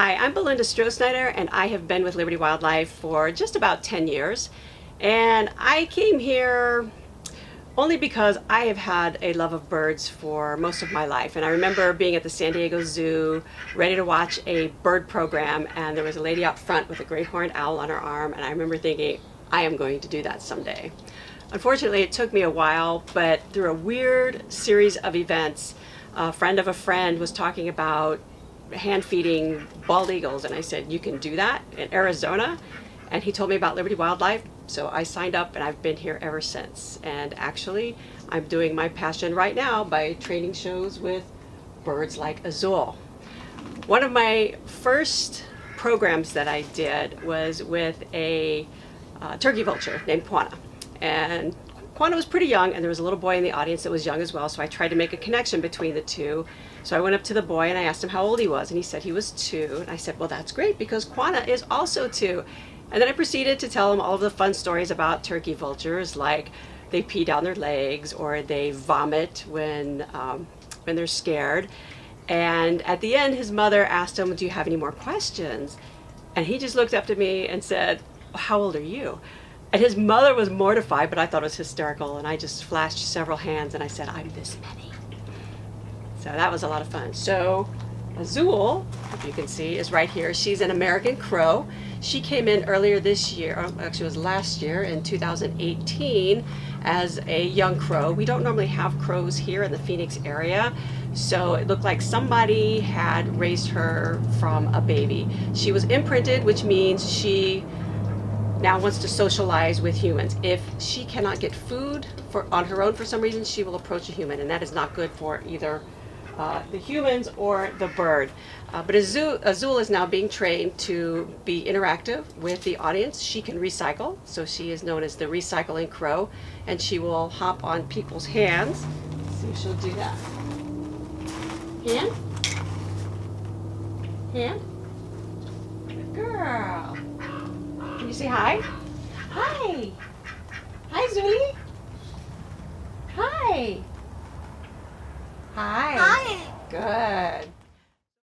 Hi, I'm Belinda and I have been with Liberty Wildlife for just about 10 years. And I came here only because I have had a love of birds for most of my life. And I remember being at the San Diego Zoo, ready to watch a bird program, and there was a lady out front with a great horned owl on her arm, and I remember thinking, I am going to do that someday. Unfortunately, it took me a while, but through a weird series of events, a friend of a friend was talking about hand feeding bald eagles, and I said, you can do that in Arizona? And he told me about Liberty Wildlife, so I signed up and I've been here ever since. And actually, I'm doing my passion right now by training shows with birds like Azul. One of my first programs that I did was with a turkey vulture named Quanah. And Quanah was pretty young, and there was a little boy in the audience that was young as well, so I tried to make a connection between the two. So I went up to the boy and I asked him how old he was, and he said he was 2. And I said, well, that's great because Quanah is also 2. And then I proceeded to tell him all of the fun stories about turkey vultures, like they pee down their legs or they vomit when they're scared. And at the end, his mother asked him, do you have any more questions? And he just looked up to me and said, how old are you? And his mother was mortified, but I thought it was hysterical. And I just flashed several hands and I said, I'm this many. So that was a lot of fun. So Azul, if you can see, is right here. She's an American crow. She came in earlier this year, actually it was last year in 2018 as a young crow. We don't normally have crows here in the Phoenix area, so it looked like somebody had raised her from a baby. She was imprinted, which means she now wants to socialize with humans. If she cannot get food on her own for some reason, she will approach a human, and that is not good for either the humans or the bird. But Azul is now being trained to be interactive with the audience. She can recycle, so she is known as the recycling crow, and she will hop on people's hands. Let's see if she'll do that. Hand? Hand? Good girl. Can you say hi? Hi! Hi, Zuli! Hi! Hi! Hi! Good.